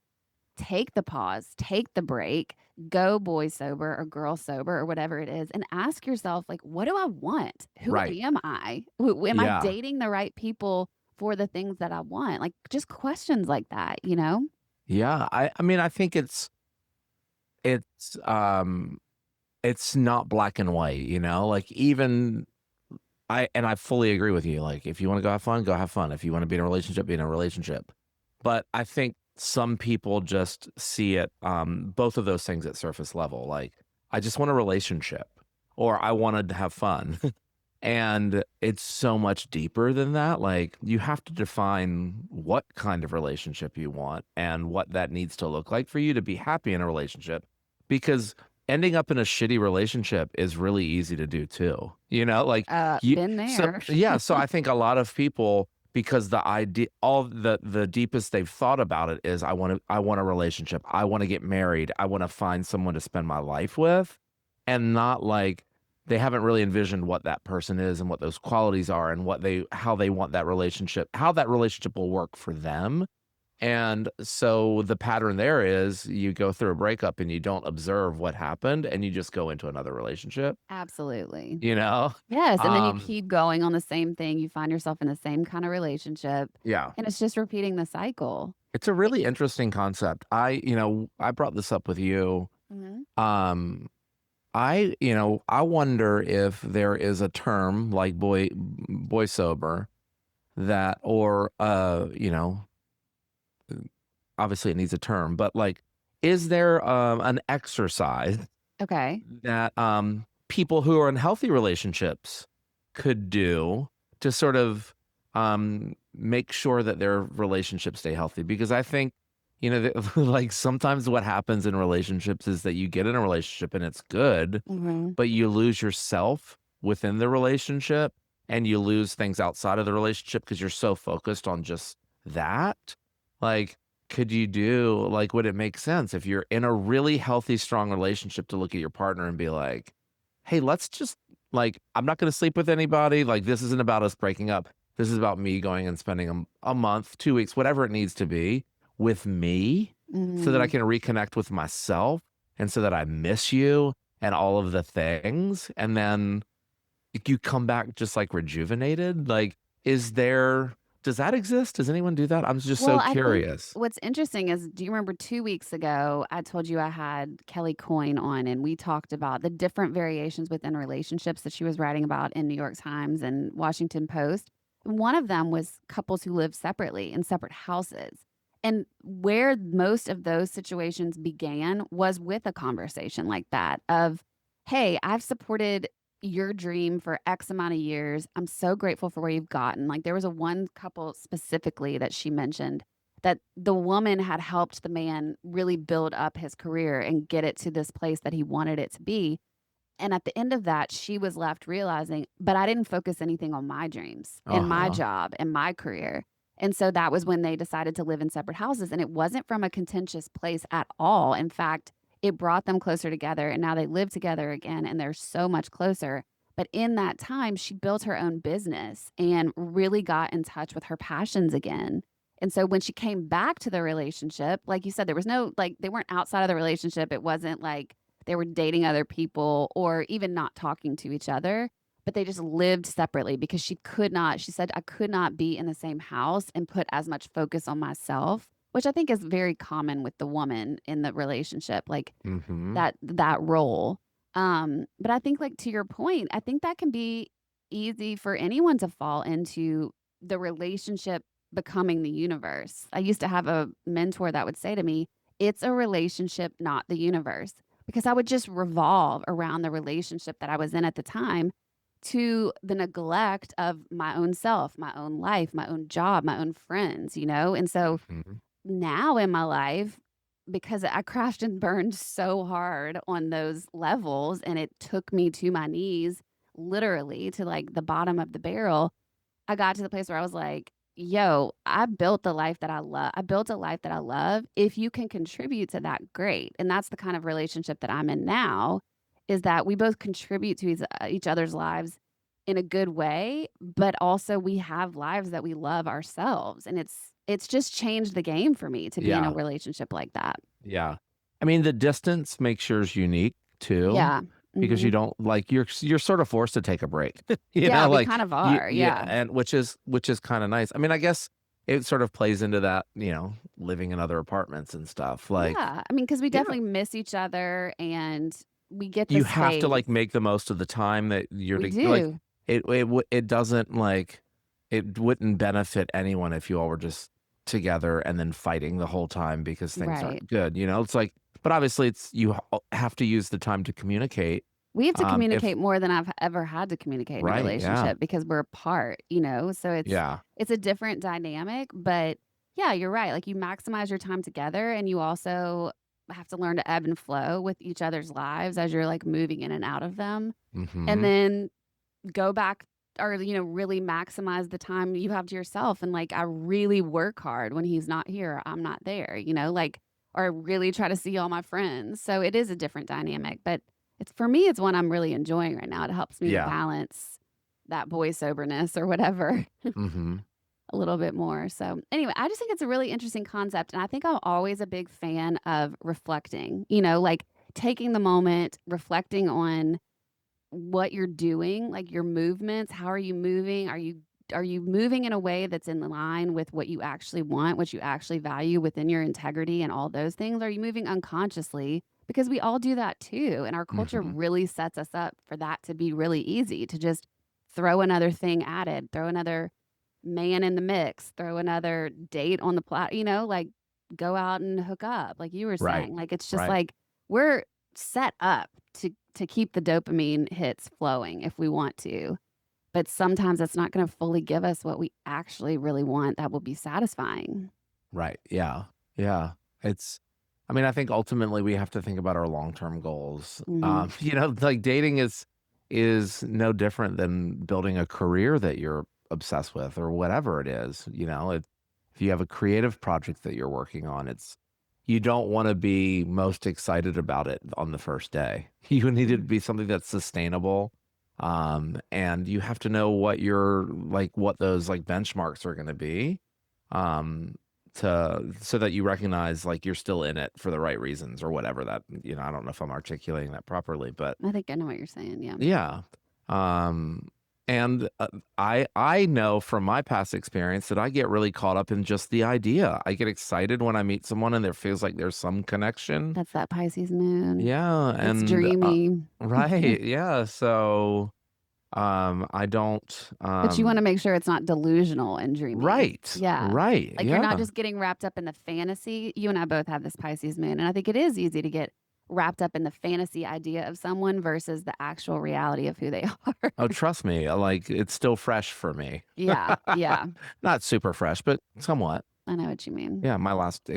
take the pause, take the break, go boy sober or girl sober or whatever it is, and ask yourself, like, what do I want? Who right, am I? Am I yeah. dating the right people for the things that I want? Like, just questions like that. Yeah, I mean, I think it's it's not black and white, like even I fully agree with you. Like if you want to go have fun, go have fun. If you want to be in a relationship, be in a relationship. But I think some people just see it both of those things at surface level. Like I just want a relationship or I wanted to have fun. And it's so much deeper than that. Like, you have to define what kind of relationship you want and what that needs to look like for you to be happy in a relationship. Because ending up in a shitty relationship is really easy to do too. Like you Been so there. yeah, so I think a lot of people because the idea all the deepest they've thought about it is I want a relationship. I want to get married. I want to find someone to spend my life with and not like they haven't really envisioned what that person is and what those qualities are and how they want that relationship, how that relationship will work for them. And so the pattern there is you go through a breakup and you don't observe what happened and you just go into another relationship, Absolutely. you know? Yes. And then you Um, keep going on the same thing. You find yourself in the same kind of relationship, yeah. and it's just repeating the cycle. It's a It- really interesting concept. I brought this up with you. Mhm. Um, I wonder if there is a term like boy sober that or obviously it needs a term, but like is there an exercise Okay. that people who are in healthy relationships could do to sort of make sure that their relationships stay healthy? Because I think, like sometimes what happens in relationships is that you get in a relationship and it's good, Mhm. but you lose yourself within the relationship and you lose things outside of the relationship because you're so focused on just that. Like, could you do like, would it make sense if you're in a really healthy, strong relationship to look at your partner and be like, hey, let's just like, I'm not going to sleep with anybody. Like, this isn't about us breaking up. This is about me going and spending a month, 2 weeks, whatever it needs to be with me so that I Mhm. can reconnect with myself and so that I miss you and all of the things. And then you come back just like rejuvenated. Like, does that exist? Does anyone do that? I'm just Well, so I think curious. what's interesting is, do you remember 2 weeks ago, I told you I had Kelly Coyne on, and we talked about the different variations within relationships that she was writing about in New York Times and Washington Post. One of them was couples who live separately in separate houses. And where most of those situations began was with a conversation like that of, "Hey, I've supported your dream for X amount of years. I'm so grateful for where you've gotten." Like, there was a one couple specifically that she mentioned that the woman had helped the man really build up his career and get it to this place that he wanted it to be. And at the end of that, she was left realizing, but I didn't focus anything on my dreams and my Uh-huh. job and my career. And so that was when they decided to live in separate houses. And it wasn't from a contentious place at all. In fact, it brought them closer together. And now they live together again and they're so much closer. But in that time, she built her own business and really got in touch with her passions again. And so when she came back to the relationship, like you said, there was no, like, they weren't outside of the relationship. It wasn't like, they were dating other people or even not talking to each other, but they just lived separately because she said, I could not be in the same house and put as much focus on myself, which I think is very common with the woman in the relationship, like Mm-hmm. that role. But I think, like, to your point, I think that can be easy for anyone to fall into the relationship becoming the universe. I used to have a mentor that would say to me, it's a relationship, not the universe, because I would just revolve around the relationship that I was in at the time to the neglect of my own self, my own life, my own job, my own friends, you know? And so Mm-hmm. now in my life, because I crashed and burned so hard on those levels and it took me to my knees, literally to like the bottom of the barrel, I got to the place where I was like, yo, I built the life that I love. I built a life that I love. If you can contribute to that, great. And that's the kind of relationship that I'm in now, is that we both contribute to each other's lives in a good way, but also we have lives that we love ourselves. And it's just changed the game for me to be in a Yeah. relationship like that. Yeah. I mean, the distance makes yours unique too, Yeah. because you Mhm. don't like you're sort of forced to take a break. Yeah, we Like kind of you are. yeah, Yeah. and which is kind of nice. I mean, I guess it sort of plays into that, living in other apartments and stuff. Like, Yeah. I mean, because we yeah, definitely miss each other and we get the you have to space. like make the most of the time that you're We like do. it doesn't like it wouldn't benefit anyone if you all were just together and then fighting the whole time because things Right. aren't good, It's like, but obviously it's have to use the time to communicate. We have to If communicate more than I've ever had to communicate in a right, yeah. relationship because we're apart, you know? So Yeah. it's a different dynamic, but yeah, you're right. Like, you maximize your time together and you also have to learn to ebb and flow with each other's lives as you're like moving in and out of them. And Mhm. then go back or, really maximize the time you have to yourself. And like, I really work hard when he's not here, I'm not there, like, or I really try to see all my friends. So it is a different dynamic, but it's for me, it's one I'm really enjoying right now. It helps me to Yeah. balance that boy soberness or whatever Mhm. a little bit more. So anyway, I just think it's a really interesting concept. And I think I'm always a big fan of reflecting, like taking the moment, reflecting on what you're doing, like your movements. How are you moving? Are you moving in a way that's in line with what you actually want, what you actually value within your integrity and all those things? Are you moving unconsciously? Because we all do that too. And our culture Mhm. really sets us up for that to be really easy to just throw another thing added, throw another man in the mix, throw another date on the plot, like go out and hook up, like you were Right. saying. Like, it's just Right. like we're set up to keep the dopamine hits flowing if we want to. But sometimes it's not gonna fully give us what we actually really want that will be satisfying. Right. Yeah. Yeah. It's I mean, I think ultimately we have to think about our long-term goals. Mhm. Like dating is no different than building a career that you're obsessed with or whatever it is, if you have a creative project that you're working on, you don't want to be most excited about it on the first day. You need it to Mm. be something that's sustainable. And you have to know what those like benchmarks are going to be. Um, so that you recognize like you're still in it for the right reasons or whatever I don't know if I'm articulating that properly, but I think I know what you're saying, yeah. yeah. Um, and I know from my past experience that I get really caught up in just the idea. I get excited when I meet someone and there feels like there's some connection. That's that Pisces moon. Yeah, It's and dreamy. right, yeah. So I don't But you wanna make sure it's not delusional and dreamy. right, Yeah. right, Like, you're not yeah. just getting wrapped up in the fantasy. You and I both have this Pisces moon, and I think it is easy to get wrapped up in the fantasy idea of someone versus the actual reality of who they are. Oh, trust me, like it's still fresh for me. Yeah, yeah. Not super fresh, but somewhat. I know what you mean. Yeah, my last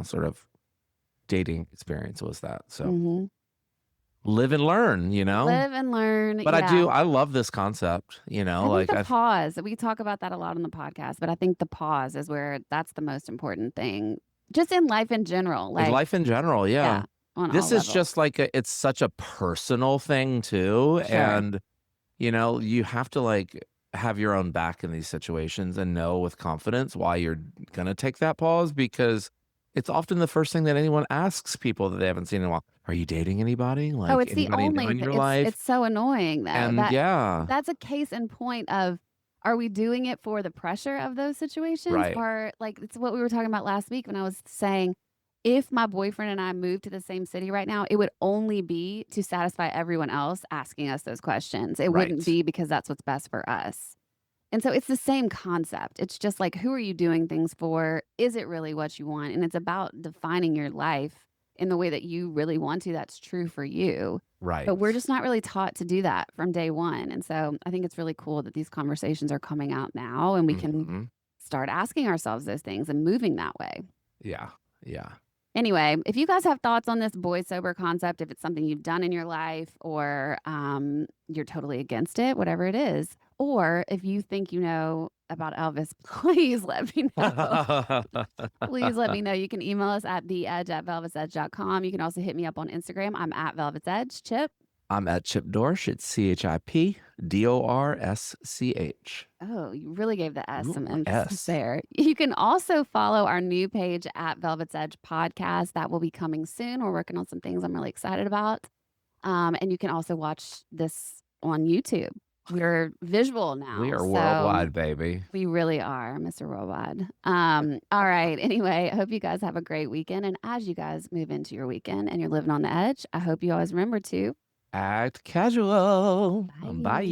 sort of dating experience was that. So Mhm. live and learn. Live and learn, But yeah. I love this concept, I think like the I pause, we talk about that a lot on the podcast, but I think the pause is where that's the most important thing, just in life in general, in like life in general, yeah. yeah, on all This is levels. just like it's such a personal thing too, Sure. and you have to like have your own back in these situations and know with confidence why you're gonna take that pause because it's often the first thing that anyone asks people that they haven't seen in a while. Are you dating anybody? Oh, Like it's the anybody new only in th your life? it's so annoying though, And yeah, that's a case in point of, are we doing it for the pressure of those situations? right, Or, like, it's what we were talking about last week when I was saying, if my boyfriend and I moved to the same city right now, it would only be to satisfy everyone else asking us those questions. It wouldn't right. be because that's what's best for us. And so it's the same concept. It's just like, who are you doing things for? Is it really what you want? And it's about defining your life in the way that you really want to, that's true for you. But we're Right. just not really taught to do that from day one. And so I think it's really cool that these conversations are coming out now and we can Mhm. start asking ourselves those things and moving that way. Yeah. Yeah. Anyway, if you guys have thoughts on this boy sober concept, if it's something you've done in your life or you're totally against it, whatever it is, or if you think you know about Elvis, please let me know. Please let me know. You can email us at theedge@velvetsedge.com. You can also hit me up on Instagram. I'm at Velvet's Edge. Chip. I'm at Chip Dorsch. It's ChipDorsch. Oh, you really gave the S Ooh, some emphasis S. there. You can also follow our new page at Velvet's Edge Podcast. That will be coming soon. We're working on some things I'm really excited about. And you can also watch this on YouTube. We're visual We now, are so worldwide, baby. we really are, Mr. Worldwide. All right. Anyway, I hope you guys have a great weekend. And as you guys move into your weekend and you're living on the edge, I hope you always remember to Act casual. bye. Bye.